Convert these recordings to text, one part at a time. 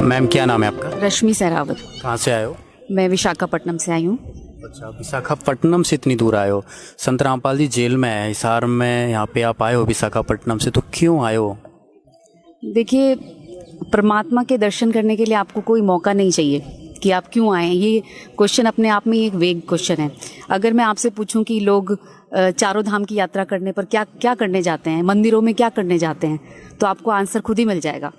Ma'am क्या नाम है आपका? रश्मि सहरावत। कहाँ से आए हो? मैं विशाखापट्टनम से आई हूँ। अच्छा, विशाखापट्टनम से इतनी दूर आए हो। संत रामपाल जी जेल में है हिसार में, यहाँ पे आप आए हो विशाखापट्टनम से, तो क्यों आए हो? देखिए, परमात्मा के दर्शन करने के लिए आपको कोई मौका नहीं चाहिए कि आप क्यों आए। ये क्वेश्चन अपने आप में एक वेग क्वेश्चन है। अगर मैं आपसे पूछूं कि लोग चारों धाम की यात्रा करने पर क्या क्या करने जाते हैं, मंदिरों में क्या करने जाते हैं, तो आपको आंसर खुद ही मिल जाएगा।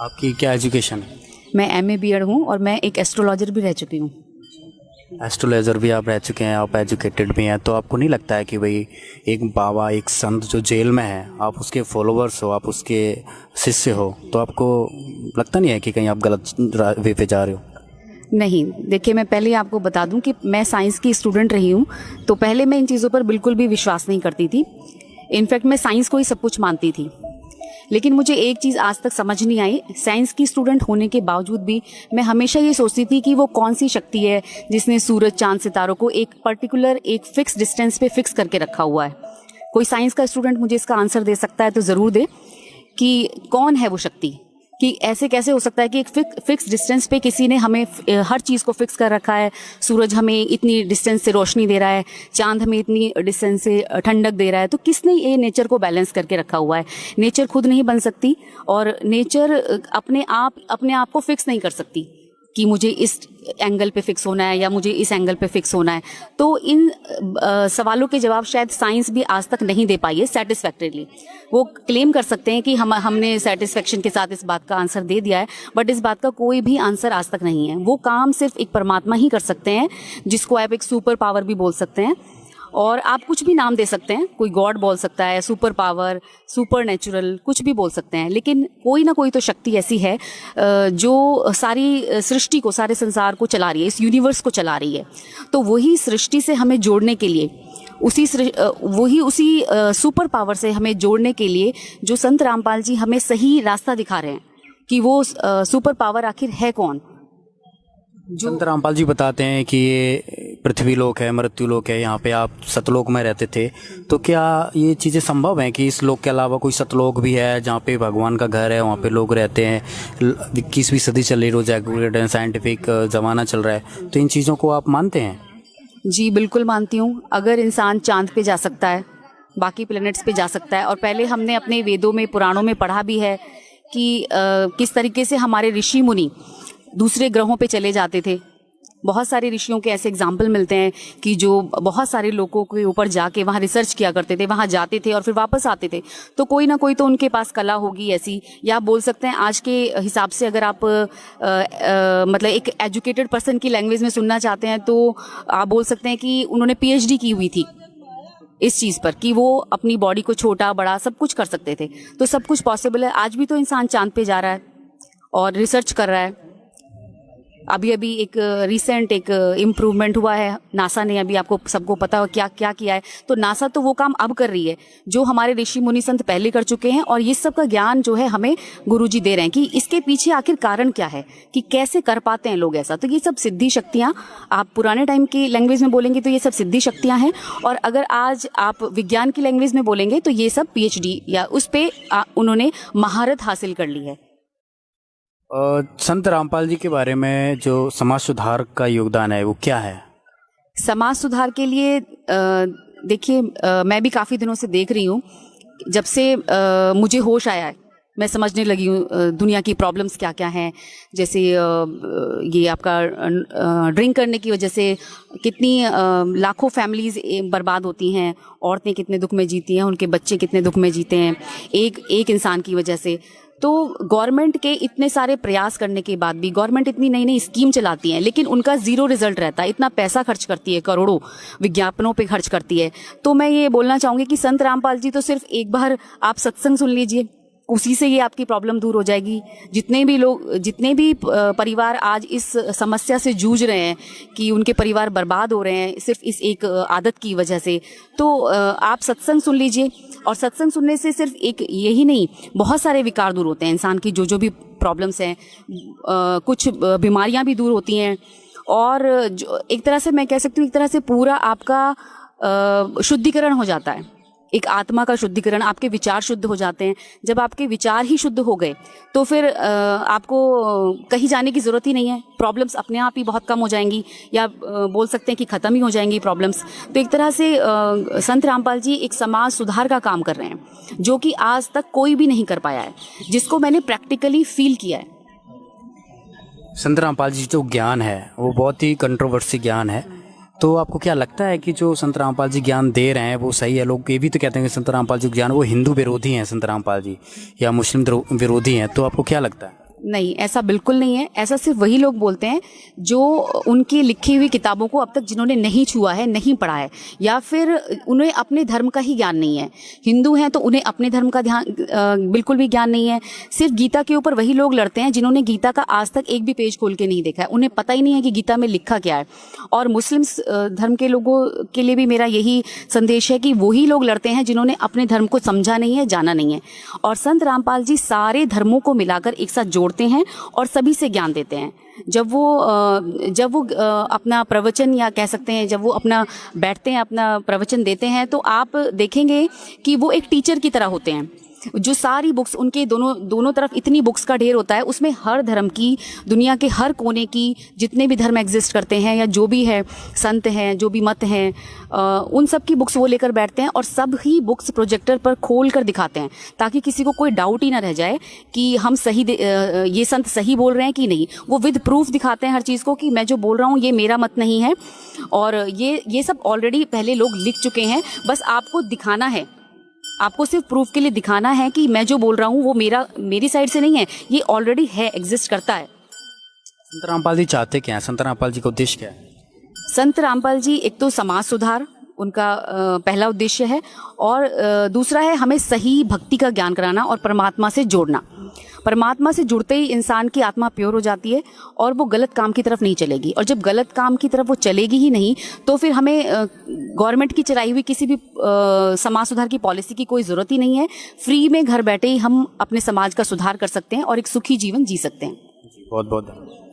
आपकी क्या एजुकेशन है? मैं MA B.Ed हूँ और मैं एक एस्ट्रोलॉजर भी रह चुकी हूँ। एस्ट्रोलॉजर भी आप रह चुके हैं, आप एजुकेटेड भी हैं, तो आपको नहीं लगता है कि भाई एक बाबा, एक संत जो जेल में है, आप उसके फॉलोअर्स हो, आप उसके शिष्य हो, तो आपको लगता नहीं है कि कहीं आप गलत वे पे जा रहे हो? नहीं, देखिए, मैं पहले आपको बता दूं कि मैं साइंस की स्टूडेंट रही हूं, तो पहले मैं इन चीज़ों पर बिल्कुल भी विश्वास नहीं करती थी। इनफैक्ट मैं साइंस को ही सब कुछ मानती थी। लेकिन मुझे एक चीज़ आज तक समझ नहीं आई, साइंस की स्टूडेंट होने के बावजूद भी मैं हमेशा ये सोचती थी कि वो कौन सी शक्ति है जिसने सूरज, चांद, सितारों को एक पर्टिकुलर, एक फिक्स डिस्टेंस पे फिक्स करके रखा हुआ है। कोई साइंस का स्टूडेंट मुझे इसका आंसर दे सकता है तो ज़रूर दे कि कौन है वो शक्ति, कि ऐसे कैसे हो सकता है कि एक फिक्स डिस्टेंस पे किसी ने हमें हर चीज़ को फिक्स कर रखा है। सूरज हमें इतनी डिस्टेंस से रोशनी दे रहा है, चांद हमें इतनी डिस्टेंस से ठंडक दे रहा है, तो किसने ये नेचर को बैलेंस करके रखा हुआ है? नेचर खुद नहीं बन सकती और नेचर अपने आप को फिक्स नहीं कर सकती कि मुझे इस एंगल पे फिक्स होना है या मुझे इस एंगल पे फिक्स होना है। तो इन सवालों के जवाब शायद साइंस भी आज तक नहीं दे पाई है सेटिस्फैक्टरीली। वो क्लेम कर सकते हैं कि हमने सेटिस्फैक्शन के साथ इस बात का आंसर दे दिया है, बट इस बात का कोई भी आंसर आज तक नहीं है। वो काम सिर्फ एक परमात्मा ही कर सकते हैं, जिसको आप एक सुपर पावर भी बोल सकते हैं, और आप कुछ भी नाम दे सकते हैं। कोई गॉड बोल सकता है, सुपर पावर, सुपर नेचुरल, कुछ भी बोल सकते हैं, लेकिन कोई ना कोई तो शक्ति ऐसी है जो सारी सृष्टि को, सारे संसार को चला रही है, इस यूनिवर्स को चला रही है। तो वही सृष्टि से हमें जोड़ने के लिए, उसी सुपर पावर से हमें जोड़ने के लिए जो संत रामपाल जी हमें सही रास्ता दिखा रहे हैं कि वो सुपर पावर आखिर है कौन। संत रामपाल जी बताते हैं कि ये पृथ्वी लोक है, मृत्यु लोक है, यहाँ पे आप सतलोक में रहते थे, तो क्या ये चीज़ें संभव हैं कि इस लोक के अलावा कोई सतलोक भी है जहाँ पे भगवान का घर है, वहाँ पे लोग रहते हैं? 21वीं सदी चल रही, रोज एक्यूरेट है, साइंटिफिक ज़माना चल रहा है, तो इन चीज़ों को आप मानते हैं? जी बिल्कुल मानती हूँ। अगर इंसान चांद पे जा सकता है, बाकी प्लैनेट्स पे जा सकता है, और पहले हमने अपने वेदों में, पुराणों में पढ़ा भी है कि किस तरीके से हमारे ऋषि मुनि दूसरे ग्रहों पे चले जाते थे। बहुत सारे ऋषियों के ऐसे एग्जाम्पल मिलते हैं कि जो बहुत सारे लोगों के ऊपर जाके वहाँ रिसर्च किया करते थे, वहाँ जाते थे और फिर वापस आते थे। तो कोई ना कोई तो उनके पास कला होगी ऐसी, या आप बोल सकते हैं आज के हिसाब से अगर आप मतलब एक एजुकेटेड पर्सन की लैंग्वेज में सुनना चाहते हैं तो आप बोल सकते हैं कि उन्होंने PhD की हुई थी इस चीज़ पर कि वो अपनी बॉडी को छोटा बड़ा सब कुछ कर सकते थे। तो सब कुछ पॉसिबल है। आज भी तो इंसान चांद पे जा रहा है और रिसर्च कर रहा है। अभी एक रिसेंट एक इम्प्रूवमेंट हुआ है, नासा ने, अभी आपको सबको पता हो क्या क्या किया है। तो नासा तो वो काम अब कर रही है जो हमारे ऋषि मुनि संत पहले कर चुके हैं, और ये सब का ज्ञान जो है हमें गुरुजी दे रहे हैं कि इसके पीछे आखिर कारण क्या है, कि कैसे कर पाते हैं लोग ऐसा। तो ये सब सिद्धि शक्तियाँ, आप पुराने टाइम की लैंग्वेज में बोलेंगे तो ये सब सिद्धि शक्तियाँ हैं, और अगर आज आप विज्ञान की लैंग्वेज में बोलेंगे तो ये सब PhD या उस पर उन्होंने महारत हासिल कर ली है। संत रामपाल जी के बारे में जो समाज सुधार का योगदान है वो क्या है? समाज सुधार के लिए देखिए, मैं भी काफ़ी दिनों से देख रही हूँ, जब से मुझे होश आया है मैं समझने लगी हूँ दुनिया की प्रॉब्लम्स क्या क्या हैं। जैसे ये आपका ड्रिंक करने की वजह से कितनी लाखों फैमिलीज बर्बाद होती हैं, औरतें कितने दुख में जीती हैं, उनके बच्चे कितने दुख में जीते हैं एक इंसान की वजह से। तो गवर्नमेंट के इतने सारे प्रयास करने के बाद भी, गवर्नमेंट इतनी नई नई स्कीम चलाती है लेकिन उनका जीरो रिजल्ट रहता है। इतना पैसा खर्च करती है, करोड़ों विज्ञापनों पे खर्च करती है। तो मैं ये बोलना चाहूँगी कि संत रामपाल जी तो सिर्फ एक बार आप सत्संग सुन लीजिए, उसी से ये आपकी प्रॉब्लम दूर हो जाएगी। जितने भी परिवार आज इस समस्या से जूझ रहे हैं कि उनके परिवार बर्बाद हो रहे हैं सिर्फ इस एक आदत की वजह से, तो आप सत्संग सुन लीजिए। और सत्संग सुनने से सिर्फ एक यही नहीं, बहुत सारे विकार दूर होते हैं इंसान की, जो भी प्रॉब्लम्स हैं, कुछ बीमारियां भी दूर होती हैं। और एक तरह से मैं कह सकती हूँ, एक तरह से पूरा आपका शुद्धिकरण हो जाता है। एक आत्मा का शुद्धिकरण, आपके विचार शुद्ध हो जाते हैं। जब आपके विचार ही शुद्ध हो गए तो फिर आपको कहीं जाने की ज़रूरत ही नहीं है। प्रॉब्लम्स अपने आप ही बहुत कम हो जाएंगी, या बोल सकते हैं कि ख़त्म ही हो जाएंगी प्रॉब्लम्स। तो एक तरह से संत रामपाल जी एक समाज सुधार का काम कर रहे हैं, जो कि आज तक कोई भी नहीं कर पाया है, जिसको मैंने प्रैक्टिकली फील किया है। संत रामपाल जी जो ज्ञान है वो बहुत ही कंट्रोवर्सी ज्ञान है, तो आपको क्या लगता है कि जो संत रामपाल जी ज्ञान दे रहे हैं वो सही है? लोग ये भी तो कहते हैं कि संत रामपाल जी ज्ञान वो हिंदू विरोधी हैं, संत रामपाल जी, या मुस्लिम विरोधी हैं, तो आपको क्या लगता है? नहीं, ऐसा बिल्कुल नहीं है। ऐसा सिर्फ वही लोग बोलते हैं जो उनकी लिखी हुई किताबों को अब तक जिन्होंने नहीं छुआ है, नहीं पढ़ा है, या फिर उन्हें अपने धर्म का ही ज्ञान नहीं है। हिंदू हैं तो उन्हें अपने धर्म का बिल्कुल भी ज्ञान नहीं है। सिर्फ गीता के ऊपर वही लोग लड़ते हैं जिन्होंने गीता का आज तक एक भी पेज खोल के नहीं देखा है, उन्हें पता ही नहीं है कि गीता में लिखा क्या है। और मुस्लिम धर्म के लोगों के लिए भी मेरा यही संदेश है कि वही लोग लड़ते हैं जिन्होंने अपने धर्म को समझा नहीं है, जाना नहीं है। और संत रामपाल जी सारे धर्मों को मिलाकर एक साथ जोड़ते हैं और सभी से ज्ञान देते हैं। जब वो अपना प्रवचन, या कह सकते हैं जब वो अपना बैठते हैं, अपना प्रवचन देते हैं, तो आप देखेंगे कि वो एक टीचर की तरह होते हैं। जो सारी बुक्स उनके दोनों तरफ इतनी बुक्स का ढेर होता है, उसमें हर धर्म की, दुनिया के हर कोने की, जितने भी धर्म एग्जिस्ट करते हैं या जो भी है संत हैं, जो भी मत हैं, उन सब की बुक्स वो लेकर बैठते हैं और सब ही बुक्स प्रोजेक्टर पर खोल कर दिखाते हैं, ताकि किसी को कोई डाउट ही ना रह जाए कि हम ये संत सही बोल रहे हैं कि नहीं। वो विद प्रूफ दिखाते हैं हर चीज़ को कि मैं जो बोल रहा हूँ ये मेरा मत नहीं है, और ये सब ऑलरेडी पहले लोग लिख चुके हैं। बस आपको दिखाना है, आपको सिर्फ प्रूफ के लिए दिखाना है कि मैं जो बोल रहा हूँ वो मेरी साइड से नहीं है, ये ऑलरेडी है, एग्जिस्ट करता है। संत रामपाल जी चाहते क्या है? संत रामपाल जी का उद्देश्य क्या है? संत रामपाल जी एक तो समाज सुधार उनका पहला उद्देश्य है, और दूसरा है हमें सही भक्ति का ज्ञान कराना और परमात्मा से जोड़ना। परमात्मा से जुड़ते ही इंसान की आत्मा प्योर हो जाती है और वो गलत काम की तरफ नहीं चलेगी। और जब गलत काम की तरफ वो चलेगी ही नहीं, तो फिर हमें गवर्नमेंट की चलाई हुई किसी भी समाज सुधार की पॉलिसी की कोई ज़रूरत ही नहीं है। फ्री में घर बैठे ही हम अपने समाज का सुधार कर सकते हैं और एक सुखी जीवन जी सकते हैं। बहुत बहुत धन्यवाद।